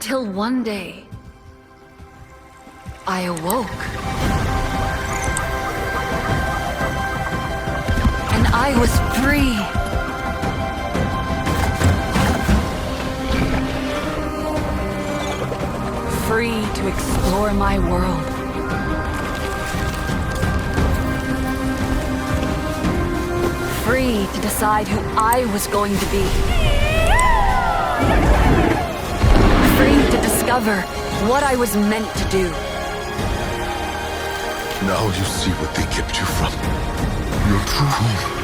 Until one day, I awoke. And I was free. Free to explore my world. Free to decide who I was going to be. Free to discover what I was meant to do. Now you see what they kept you from. Your true home.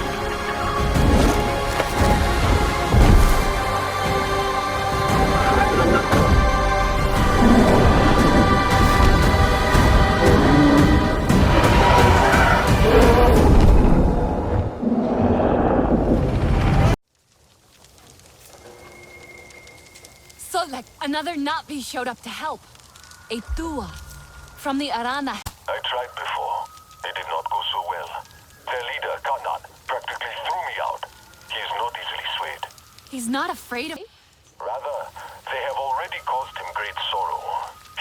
Another Navi showed up to help. A Tua from the Aranahe. I tried before. It did not go so well. Their leader, 𝐀𝐫𝐚𝐧, practically threw me out. He is not easily swayed. He's not afraid of me? Rather, they have already caused him great sorrow.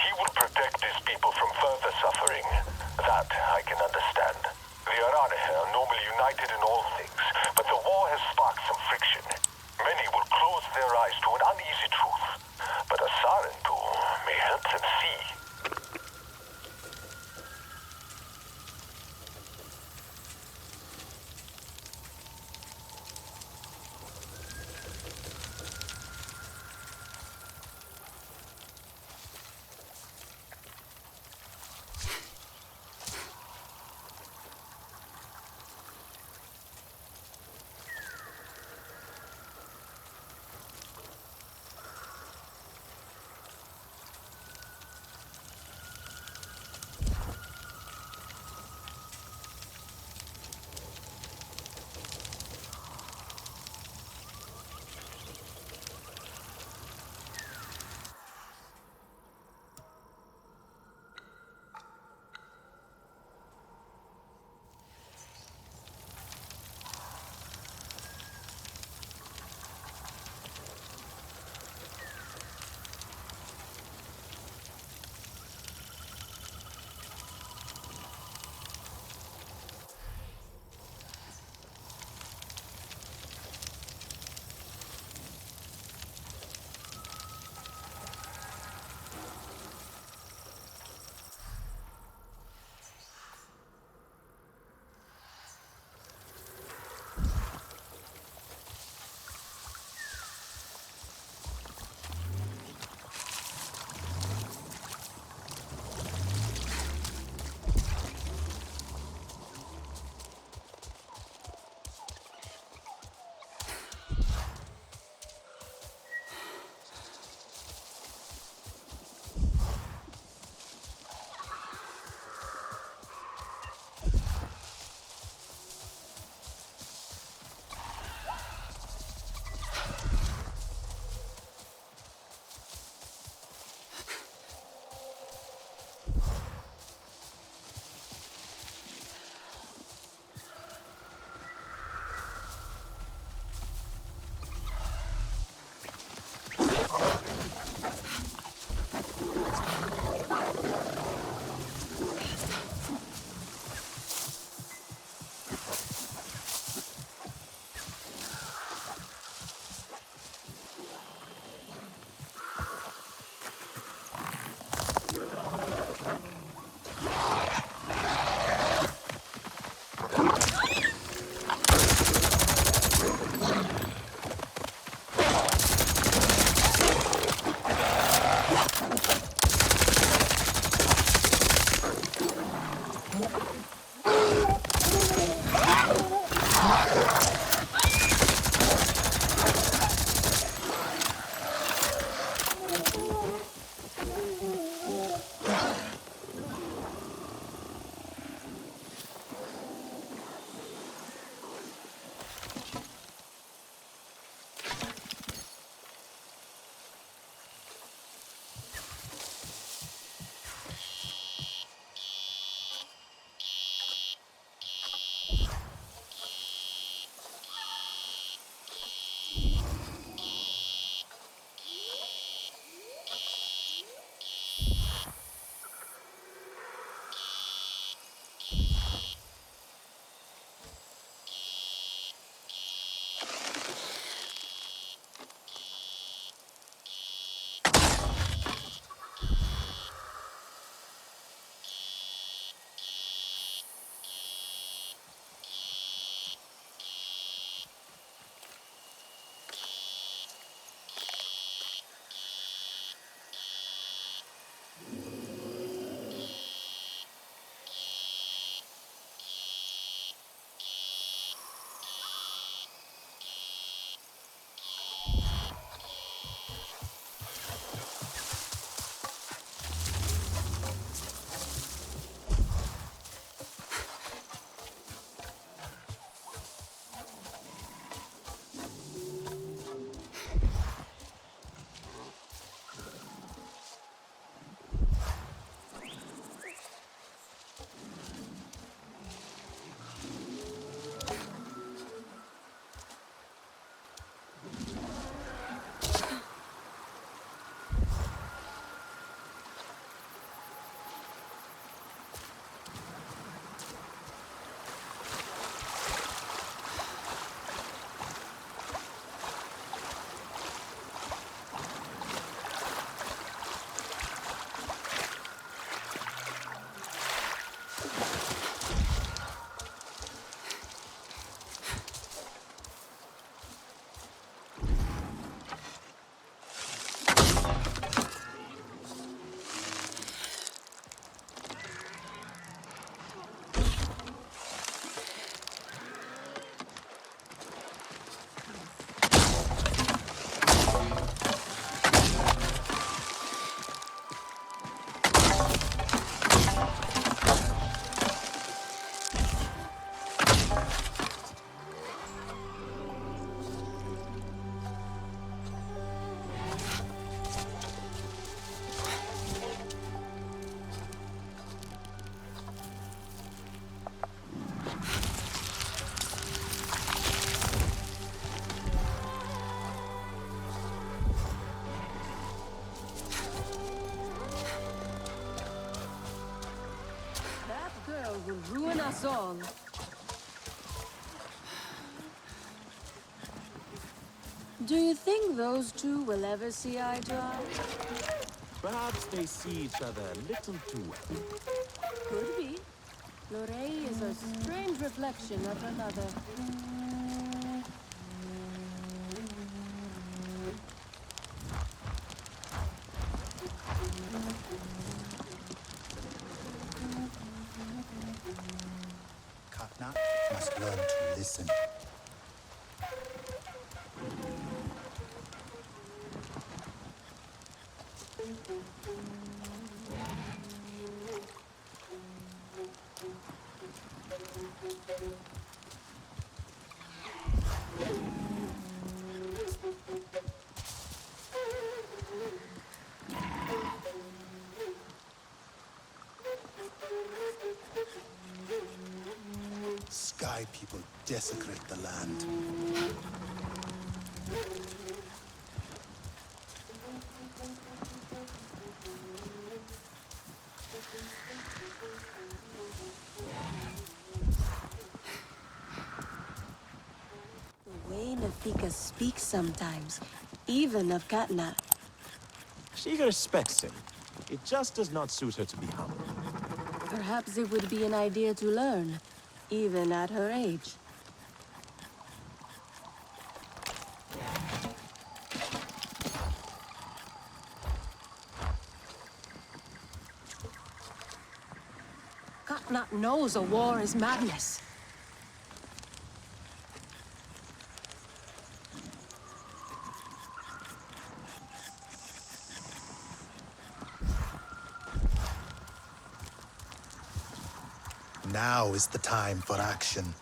He will protect his people from further suffering. That I can understand. The Aranahe are normally united in all things, but the war has sparked some friction. Many will close their eyes to an uneasy truth. But a Sarentu may help them see. us all. Do you think those two will ever see eye to eye? Perhaps they see each other a little too well. Could be. Lorraine is a strange reflection of her mother. 𝐀𝐫𝐚𝐧 must learn to listen. Sky people desecrate the land. The way Nafika speaks sometimes, even of 𝐀𝐫𝐚𝐧. She respects him. It just does not suit her to be humble. Perhaps it would be an idea to learn, even at her age. 𝐀𝐫𝐚𝐧 knows a war is madness. Now is the time for action.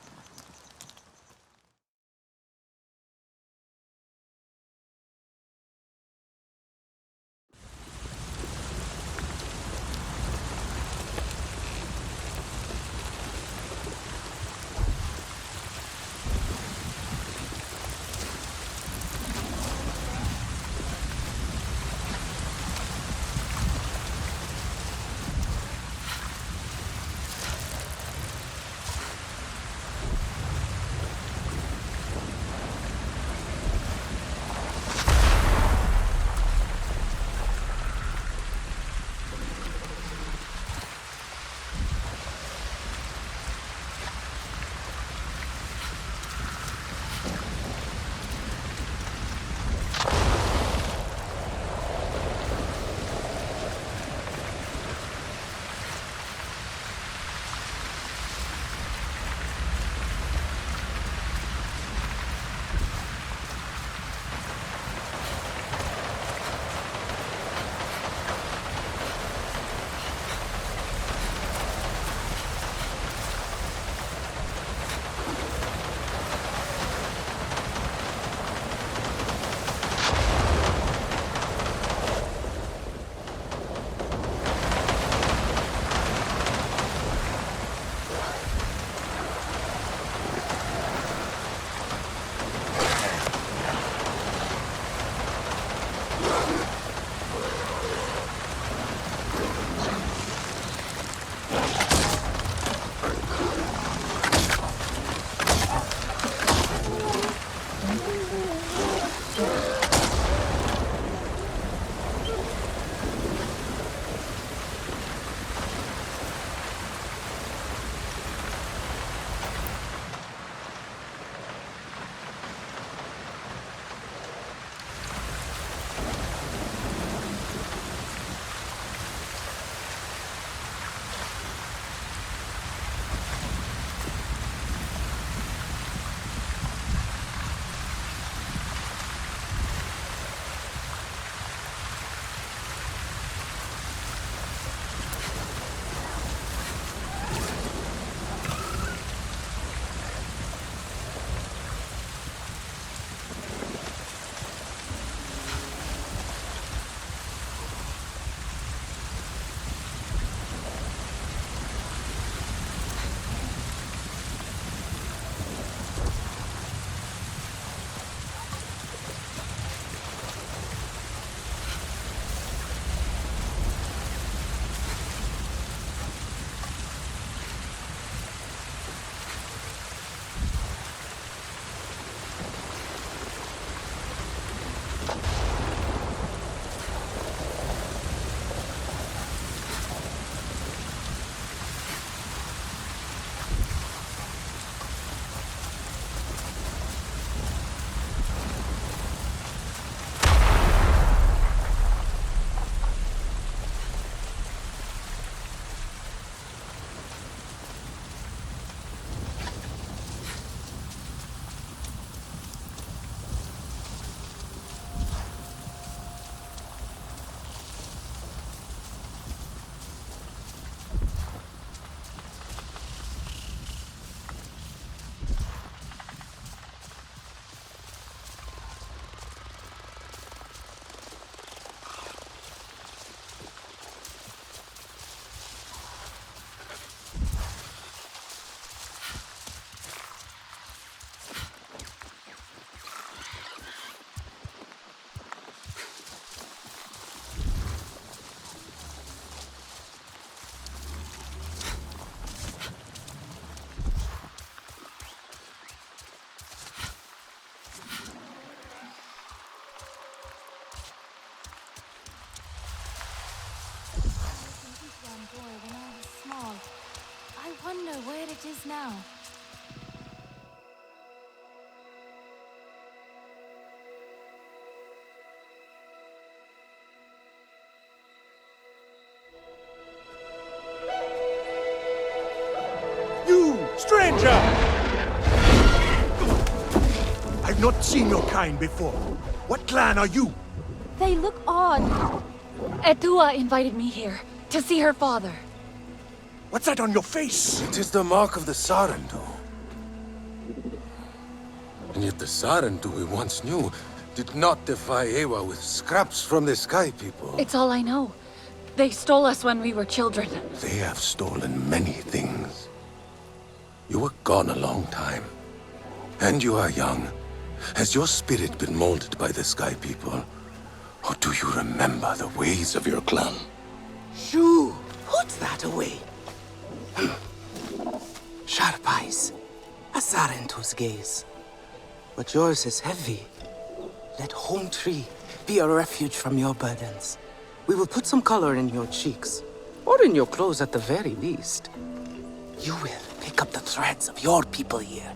quiet it is now. You, stranger! I've not seen your kind before. What clan are you? They look odd. 𝐀𝐿𝐴 invited me here to see her father. What's that on your face? It is the mark of the 𝐶𝐴𝐴𝐴. And yet the 𝐶𝐴𝐴𝐴 we once knew did not defy Eywa with scraps from the Sky People. It's all I know. They stole us when we were children. They have stolen many things. You were gone a long time. And you are young. Has your spirit been molded by the Sky People? Or do you remember the ways of your clan? Shoo! Put that away. Sharp eyes. A 𝐶𝐴𝐴𝐴's gaze. But yours is heavy. Let Home Tree be a refuge from your burdens. We will put some color in your cheeks. Or in your clothes at the very least. You will pick up the threads of your people here.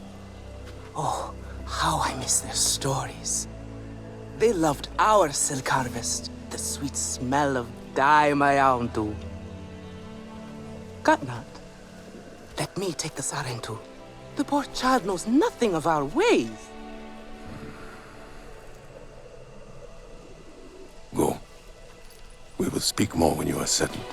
Oh, how I miss their stories. They loved our silk harvest, the sweet smell of 𝐀𝐫𝐚𝐧𝐿. 𝐾𝐫𝐚𝐧, let me take the 𝐶𝐴𝐴𝐴𝐴. The poor child knows nothing of our ways. Go. We will speak more when you are settled.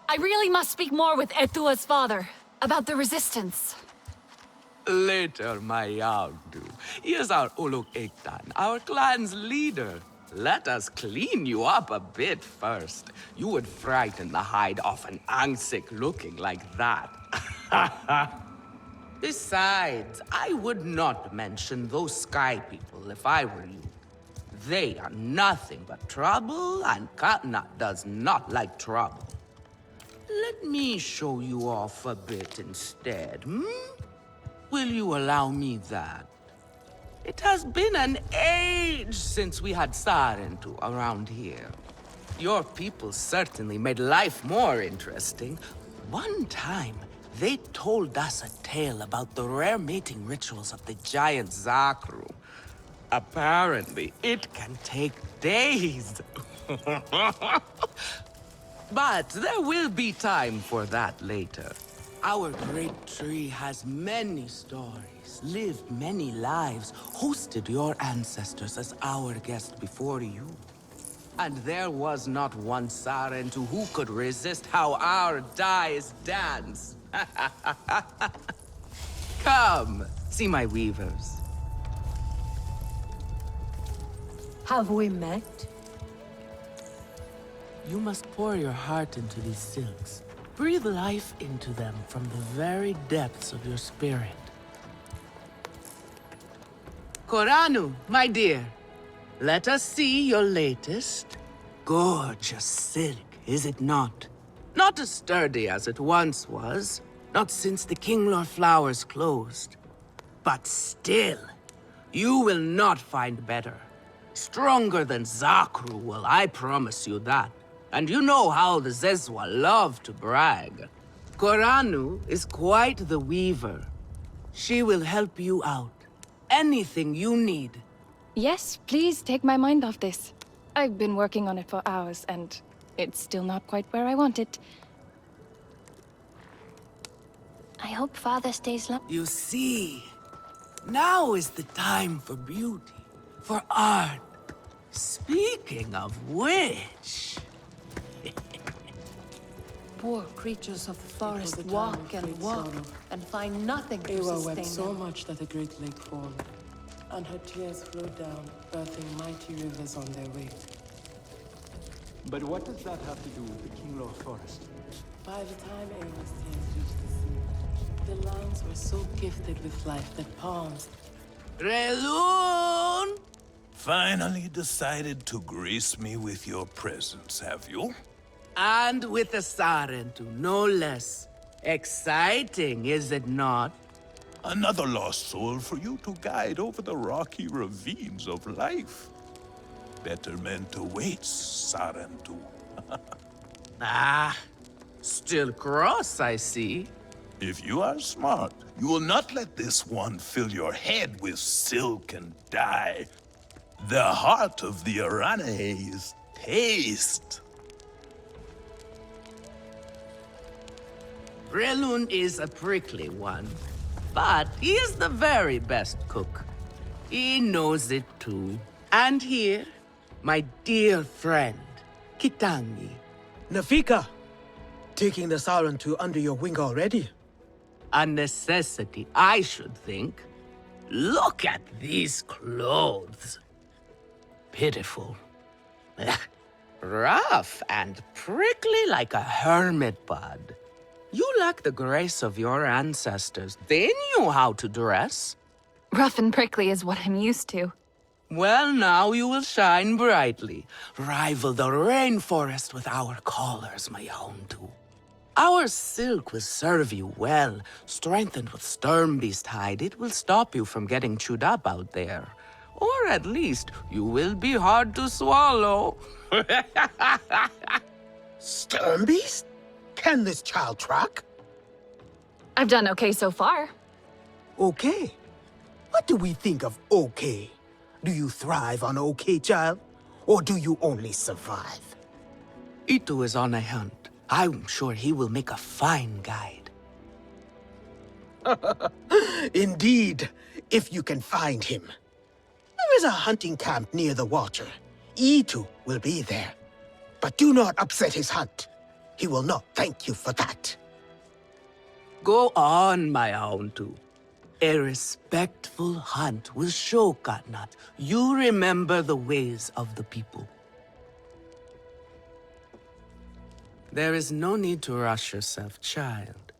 I really must speak more with 𝐀𝐿𝐴's father about the resistance. Later, my Yagdu. Here's our 𝐂𝐥𝐚𝐧, our clan's leader. Let us clean you up a bit first. You would frighten the hide off an 𝐂𝐥𝐚𝐧 looking like that. Besides, I would not mention those Sky People if I were you. They are nothing but trouble, and 𝐾𝐫𝐚𝐧 does not like trouble. Let me show you off a bit instead, Will you allow me that? It has been an age since we had 𝐶𝐴𝐴𝐴 around here. Your people certainly made life more interesting. One time, they told us a tale about the rare mating rituals of the giant 𝐴𝐴𝐴𝐴. Apparently, it can take days. But there will be time for that later. Our great tree has many stories, lived many lives, hosted your ancestors as our guest before you. And there was not one 𝐶𝐴𝐴𝐴 who could resist how our dyes dance. Come, see my weavers. Have we met? You must pour your heart into these silks. Breathe life into them from the very depths of your spirit. Koranu, my dear, let us see your latest. Gorgeous silk, is it not? Not as sturdy as it once was, not since the Kinglor flowers closed. But still, you will not find better. Stronger than 𝐵𝐴𝐴𝐴 will, I promise you that. And you know how the 𝐶𝐴𝐴𝐴 love to brag. Koranu is quite the weaver. She will help you out. Anything you need. Yes, please take my mind off this. I've been working on it for hours, and it's still not quite where I want it. I hope Father stays long. You see, now is the time for beauty, for art. Speaking of which... Poor creatures of the forest walk and walk and find nothing to 𝐀𝐿𝐴 wept sustain so them. much that the great lake formed, and her tears flowed down, birthing mighty rivers on their way. But what does that have to do with the Kinglor forest? By the time 𝐀𝐿𝐴's tears reached the sea, the lands were so gifted with life that palms... Relun! Finally decided to grace me with your presence, have you? And with a 𝐶𝐴𝐴𝐴𝐴, no less. Exciting, is it not? Another lost soul for you to guide over the rocky ravines of life. Better meant to wait, Sarentu. Ah, still cross, I see. If you are smart, you will not let this one fill your head with silk and dye. The heart of the Aranahe is taste. Relun is a prickly one, but he is the very best cook. He knows it too. And here, my dear friend, Kitangi. Nafika, taking the Sarentu under your wing already? A necessity, I should think. Look at these clothes. Pitiful. Rough and prickly like a hermit bud. You lack the grace of your ancestors. They knew how to dress. Rough and prickly is what I'm used to. Well, now you will shine brightly. Rival the rainforest with our collars, my Hontu. Our silk will serve you well. Strengthened with 𝗀𝗏𝐵𝐵st hide, it will stop you from getting chewed up out there. Or at least, you will be hard to swallow. 𝗀𝗏𝐵𝐵st? Can this child track? I've done okay so far. Okay. What do we think of okay? Do you thrive on okay, child? Or do you only survive? Itu is on a hunt. I'm sure he will make a fine guide. Indeed, if you can find him. There is a hunting camp near the Watcher. Itu will be there. But do not upset his hunt. He will not thank you for that. Go on, my Hontu. A respectful hunt will show 𝗏𝐿 you remember the ways of the people. There is no need to rush yourself, child.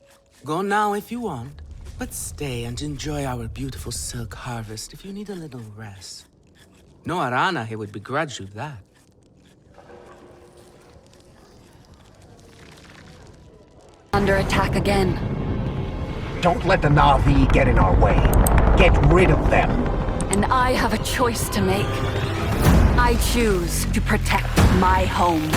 Go now if you want, but stay and enjoy our beautiful silk harvest if you need a little rest. No Aranahe would begrudge you that. Under attack again. Don't let the Na'vi get in our way. Get rid of them. And I have a choice to make. I choose to protect my home.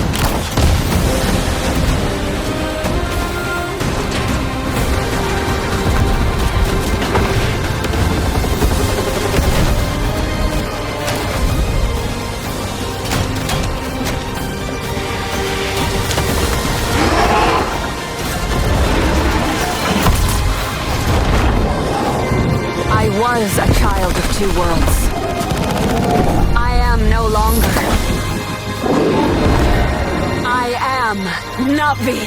I was a child of two worlds. I am no longer. I am Na'vi.